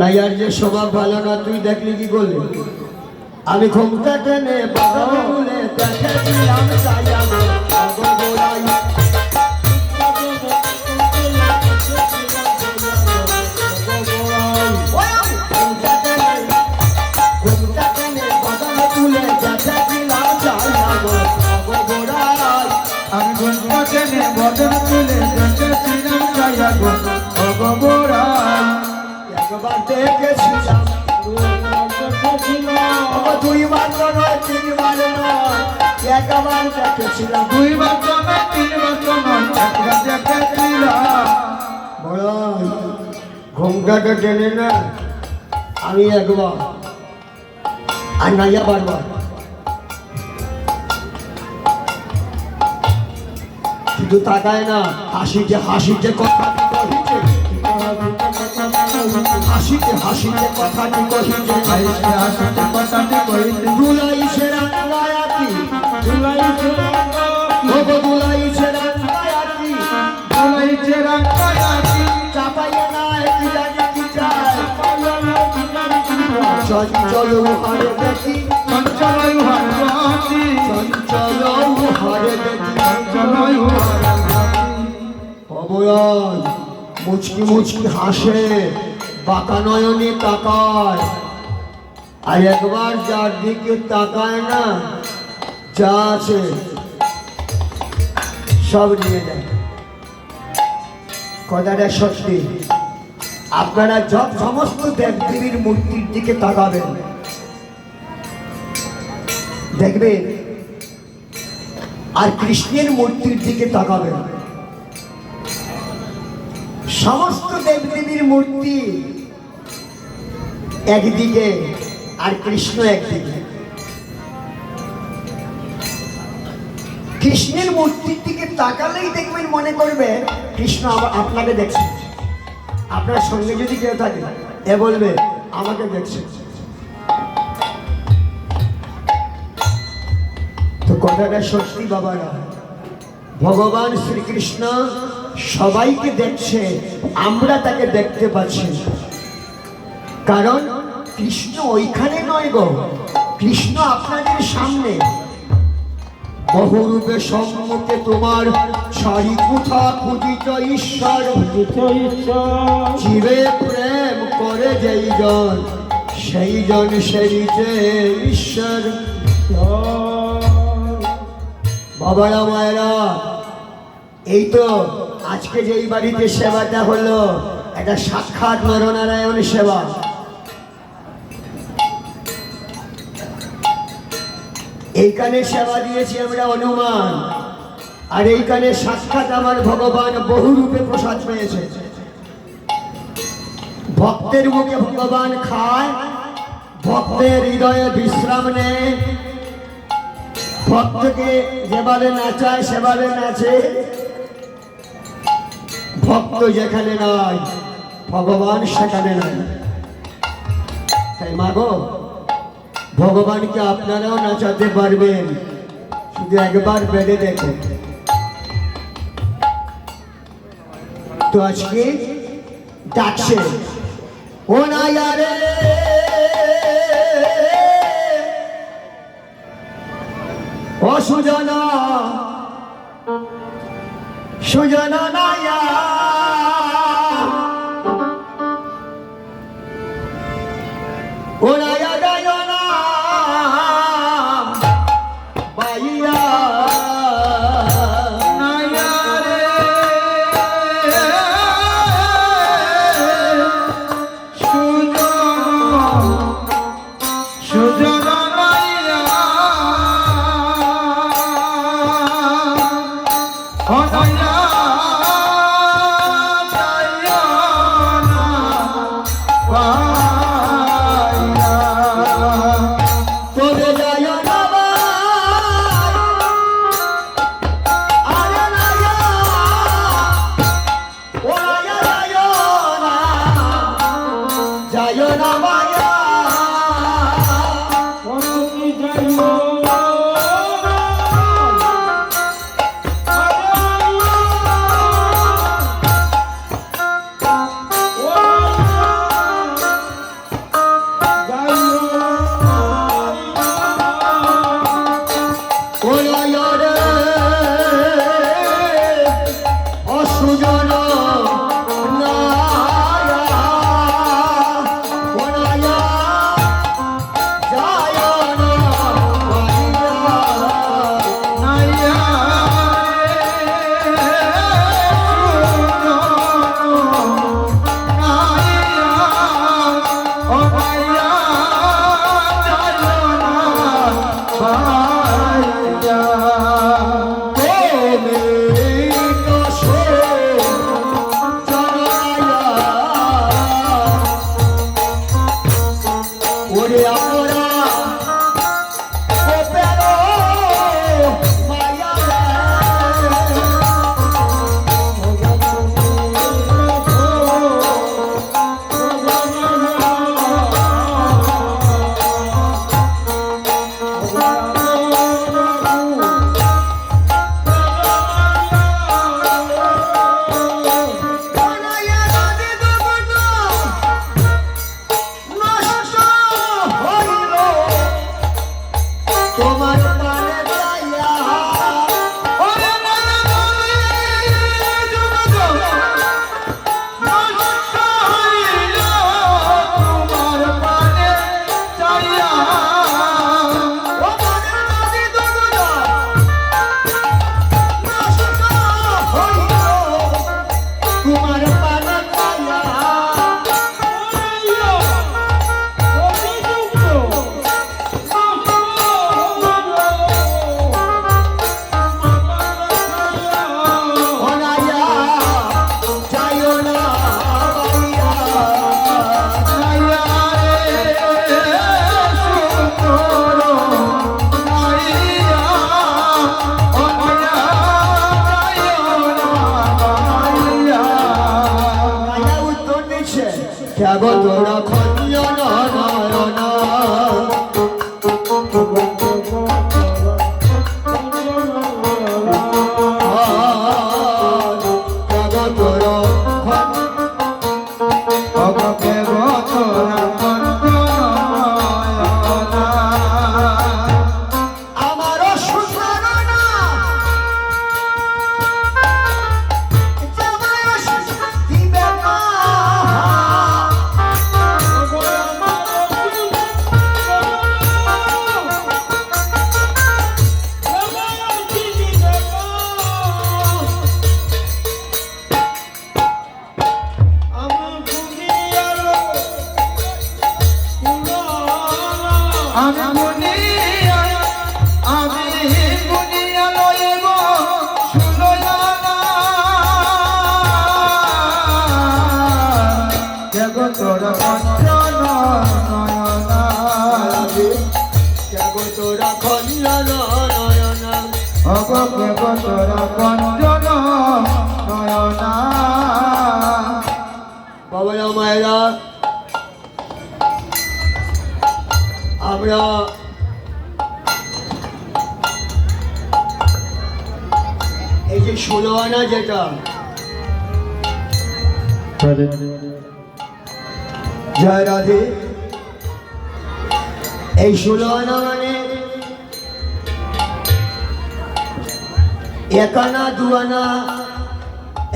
রায়ার যে স্বভাব ভালো না, তুই দেখলি কি করলি? আমি ঘুমটা টেনে বাগানে বলে দেখেছিলাম চাইয়া গোড়াই। আমি ঘুমটা টেনে বদন তুলে দেখেছিলাম চাইয়া গোড়াই। একবার দেখেছিলাম, দুইবার তো নয়, তিনবার নয়, একবার দেখেছিলাম। দুইবার তো নয়, তিনবার তো নয়, একবার দেখেছিলাম। বড় ঘুমটাকে টেনে না, আমি একবার আর নাইয়া বারবার। শুধু তাকায় না, হাসিতে কথাটি কহিছে, হাসিতে কথাটি কহিছে, হাসিতে কথাটি কহিছে। দুলাইছে রাঙ্গায়াতি, দুলাইছে রাঙ্গায়াতি, চাপাইয়া না কি জানি কি চায়, চঞ্চল হারে দেখি, চঞ্চল হারে দেখি। অবয়ব মুচকি হাসে, বাঁকা নয়নে তাকায়, আর একবার যার দিকে তাকায় না, যা আছে সব নিয়ে যায়। কথাটা সত্যি। আপনারা সমস্ত দেবদেবীর মূর্তির দিকে তাকাবেন, দেখবেন, আর কৃষ্ণের মূর্তির দিকে তাকাবেন, সমস্ত দেবদেবীর মূর্তি একদিকে আর কৃষ্ণ একদিকে। কৃষ্ণের মূর্তির দিকে তাকালেই দেখবেন, মনে করবে কৃষ্ণ আপনাকে দেখছে। আপনার সঙ্গে যদি কেউ থাকে, এ বলবে আমাকে দেখছে। তো কথাটা সত্যি বাবারা, ভগবান শ্রীকৃষ্ণ সবাইকে দেখছে, আমরা তাকে দেখতে পাচ্ছি। কারণ কৃষ্ণ ওইখানে নয় গো, কৃষ্ণ আপনাদের সামনে। বহুরূপে সম্মুখে তোমার ছাড়ি কোথা খুঁজিত ঈশ্বর, জীবে প্রেম করে যেই জন, সেই জন সেরিতে ঈশ্বর। বাবারা মায়েরা, এই তো আজকে যেই বাড়িতে সেবাটা হলো, এটা সাক্ষাৎ নরনারায়ণ সেবা। এইখানে সেবা দিয়েছি আমরা হনুমান, আর এইখানে সাক্ষাৎ আমার ভগবান বহুরূপে প্রসাদ পেয়েছে। ভক্তের মুখে ভগবান খায়, ভক্তের হৃদয়ে বিশ্রাম নেয়, ভক্তকে যেভাবে নাচায় সেভাবে নাচে। ভক্ত যেখানে নাই, ভগবান সেখানে নাই। তাই মাগো, ভগবানকে আপনারাও নাচাতে পারবেন, শুধু একবার বেড়ে দেখুন। তো আজকে ডাকছে, ও নাইয়া রে, ও সুজনা, সুজনা নাইয়া, ও নাইয়া গায়না বাইয়া, নাইয়া রে সুজনা নাইয়া, ও নাইয়া জগতর খঞ্জন নয়ন বাবা মায়েরা, আমরা এই যে 16 আনা যেটা জয় রাধে, এই 16 আনা মানে 1 আনা 2 আনা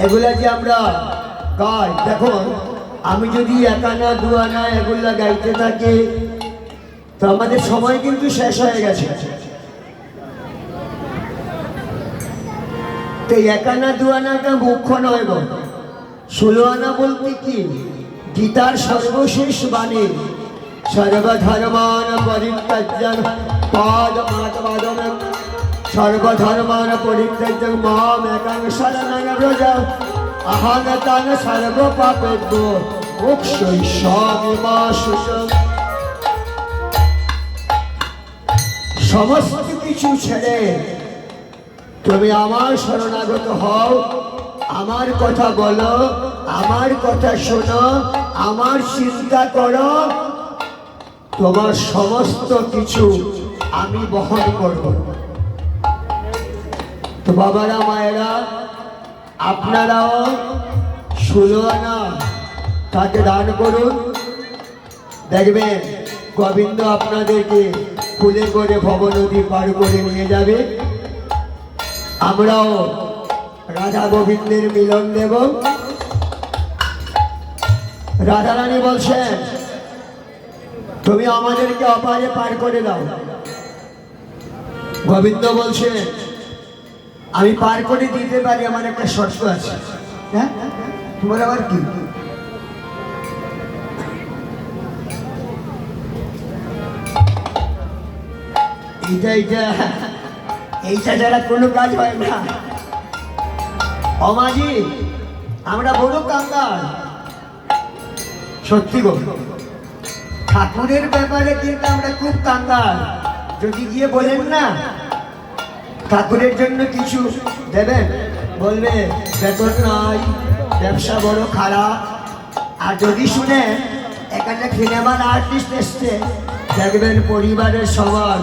এগুলা যে আমরা গাই। দেখো, আমি যদি 1 আনা 2 আনা এগুলা গাইতে থাকি তো আমাদের সময় কিন্তু শেষ হয়ে গেছে। তো 1 আনা 2 আনাটা মুখ্য নয় গো। 16 আনা বলতে কি? গীতার সর্বশেষ বাণী, সর্বধর্মান পরিত্যাজ্য পাদমাত্মাদম সর্বধর্মান পরিত্যাজ্য মাম একং শরণং ব্রজ অহং তং সর্বপাপেভ্যো মোক্ষয়িষ্যামি মা শুচং। সমস্ত কিছু ছেড়ে তুমি আমার শরণাগত হও, আমার কথা বলো, আমার কথা শোনো, আমার চিন্তা করো, তোমার সমস্ত কিছু আমি বহন করব। তো বাবারা মায়েরা, আপনারাও 16 আনা তাকে দান করুন। দেখবেন গোবিন্দ আপনাদেরকে কুলে করে ভব নদী পার করে নিয়ে যাবে। আমরাও রাধা গোবিন্দের মিলন দেব। রাধারানী বলছেন, তুমি আমাদেরকে অপারে পার করে দাও। গোবিন্দ বলছেন, আমি পার করে দিতে পারি, আমার একটা শর্ত আছে। হ্যাঁ, তোমার আবার কি? এইটা যারা কোনো কাজ হয় না। অমাজি, আমরা বড় কাঙ্গাল, সত্যি গো। ঠাকুরের ব্যাপারে কিন্তু আমরা খুব কাঙ্গাল। যদি গিয়ে বলেন না ঠাকুরের জন্য কিছু দেবেন, বলবে বেতন নাই, ব্যবসা বড় খারাপ। আর যদি শুনে এখানে সিনেমার আর্টিস্ট এসছে, দেখবেন পরিবারের সবার।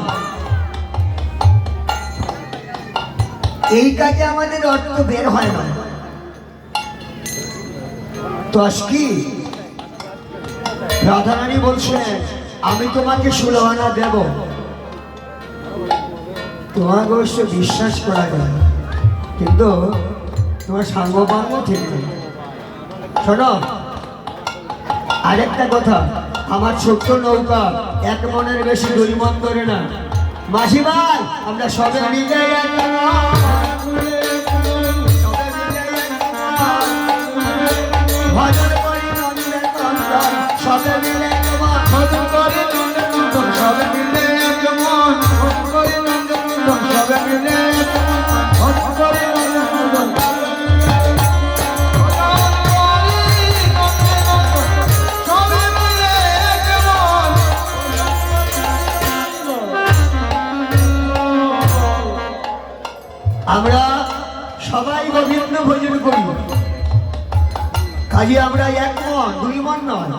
এই কাজে আমাদের অর্থ বের হয় না। তো কি রাধারানী বলছেন, আমি তোমাকে 16 আনা দেব। তোমাকে অবশ্য বিশ্বাস করা যায়, কিন্তু তোমার সাঙ্গপাঙ্গ ঠিক নেই। শোনো, আরেকটা কথা, আমার ছোট্ট নৌকা 1 মনের বেশি 2 মন করে না। মাসি ভাই, আমরা সবে মিলে ভজন করি নন্দের নন্দন, সবে মিলে ভজন করি নন্দের নন্দন, সবে মিলে মন ভজন করি নন্দের নন্দন, সবে মিলে ভজন করি নন্দের নন্দন। আমরা সবাই গোবিন্দ ভজন করি, কাজে আমরা 1 মন 2 মন নয়,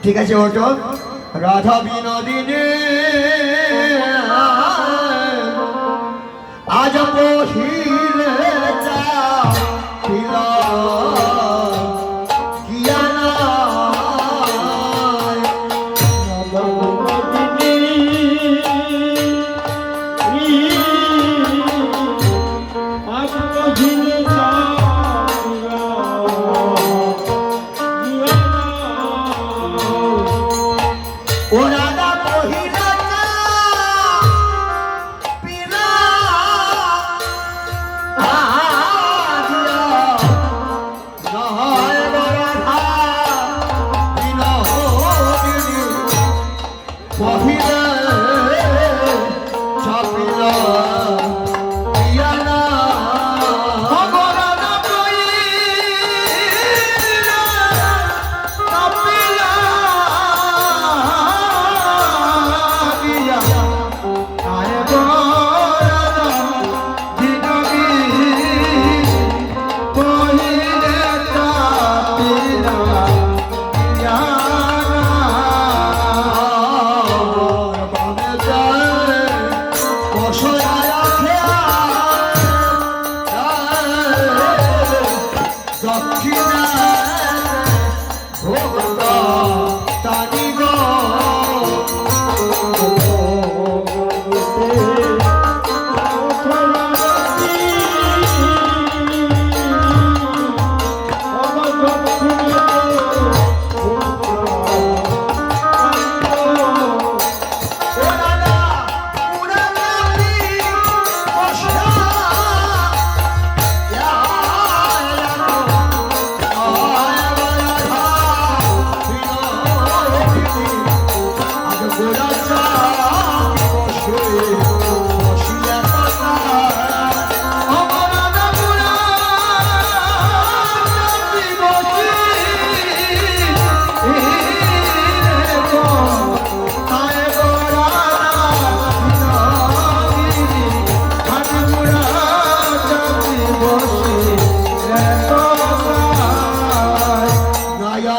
ঠিক আছে ওটো রাধা বিনোদিনী আজ পহিলে পিলা কিয়ানা ও রাধা পহিলে পিলা নহয় রাধা বিনোদিনী পহিলে চাপিলা কিয়ানা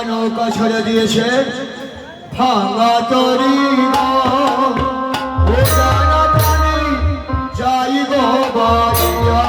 নৌকা ছেড়ে দিয়েছে ভাঙা তরি যাই গো বাড়িয়া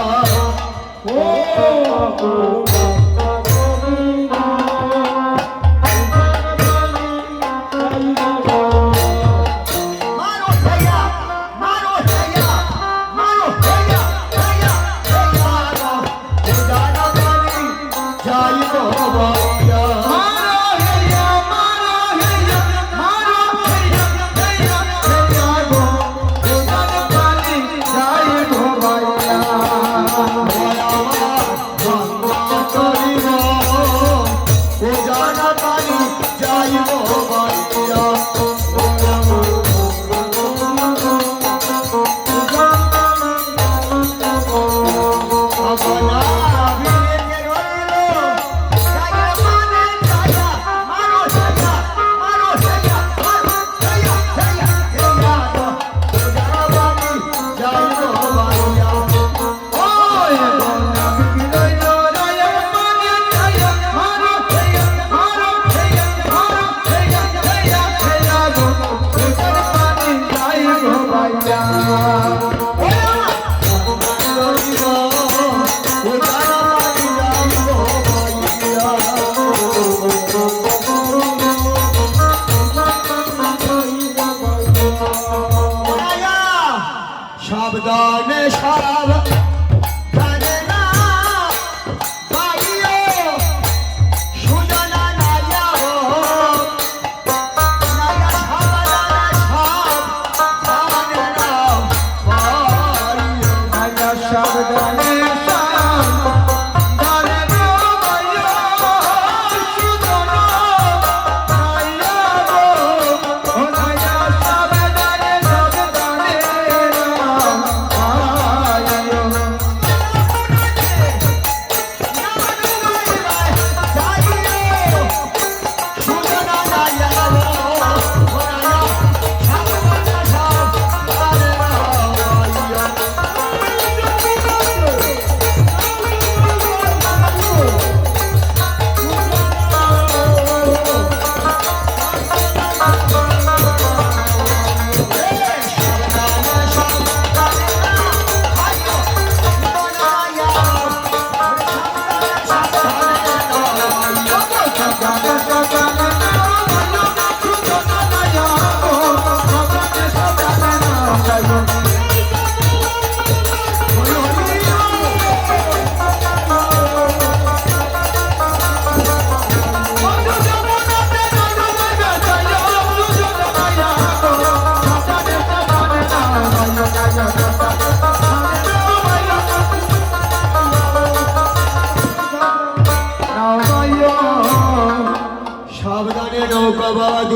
সাবধানে সাবধানে না বাইও সুজনা নাইয়া হো নাইয়া সাবধানে না বাইও নাইয়া সাবধানে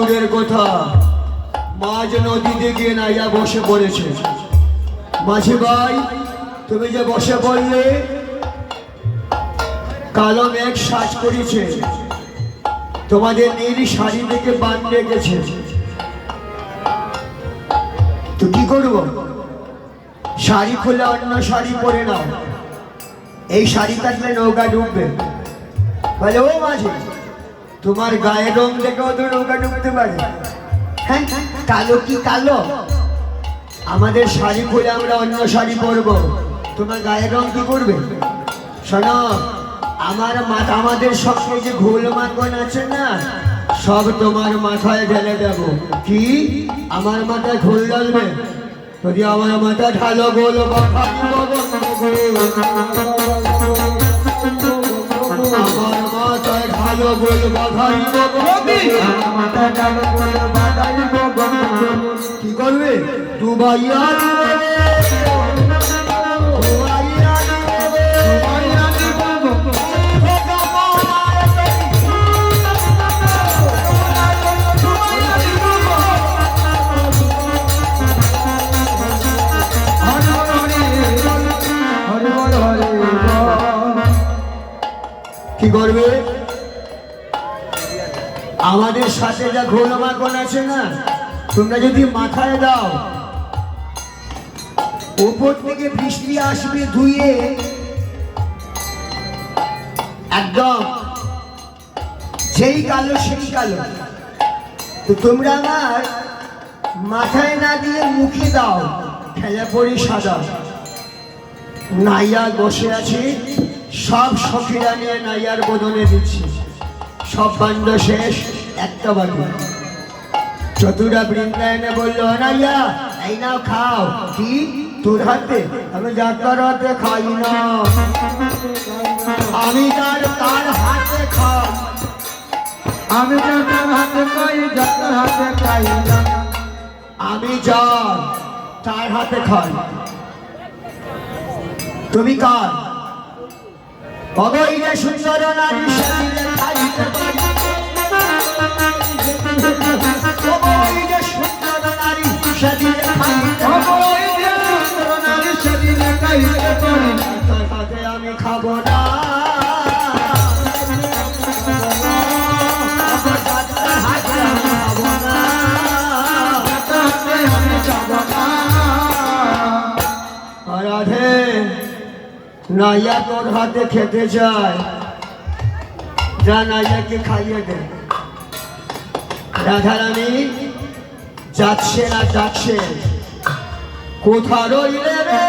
দূরের কথা, মাঝ নদীতে গিয়ে নাইয়া বসে পড়েছে। মাঝি ভাই, তুমি যে বসে পড়লে, কালো মেঘ সাজ করেছে, তোমাদের নীল শাড়ি থেকে বান রেখেছে, তো কি করবো? শাড়ি খুলে অন্য শাড়ি পরে নাও, এই শাড়ি থাকলে নৌকা ডুববে। বলে ও মাঝি, তোমার গায়ের রং দেখেও তো নৌকা ডুবতে পারে। হ্যাঁ, কালো কি কালো? আমাদের শাড়ি খুলে আমরা অন্য শাড়ি পরবো, তোমার গায়ের রং কি করবে? শোনো, আমাদের সবকে যে ঘোল মাখন আছে না, সব তোমার মাথায় ঢেলে দেব। কি আমার মাথায় ঘোল ঢালবে? যদি আমার মাথা ঢালো গোল, আমার মাথায় ঢালো গোল কি করবে? ডুবাইয়া কি করবে? আমাদের সাথে যা ঘোল মাখন আছে না, তোমরা যদি মাথায় দাও, উপর থেকে বৃষ্টি আসবে ধুয়ে, একদম যেই কালো সেই কালো। তো তোমরা আমার মাথায় না দিয়ে মুখে দাও, খেলা পড়ি সাদা। নাইয়া বসে আছে, সব সখীরা নিয়ে নাইয়ার বদলে দিচ্ছি। সব বান্ড শেষ, একটা বাকি। চতুরা বৃন্দায়নে বললো, নাইয়া এই নাও খাও। কি তোর হাতে? আমি যাত্রার হাতে খাই না, আমি তার হাতে খাই। আমি যার হাতে খাই, যার হাতে খাই না। আমি যার তার হাতে খাই। তুমি কার? অবৈধ সুন্দর নারী সাজিলে খাইতে পারি। অবৈধ সুন্দর নারী সাজিলে খাইতে পারি। তার হাতে আমি খাবো না, তার হাতে আমি খাবো না, আমি যাব না। রাধে, নাইয়া তোর হাতে খেতে চায়, যা নাইয়াকে খাইয়ে দে। রাধারানী যাচ্ছে না যাচ্ছে, কোথা রইলে রে?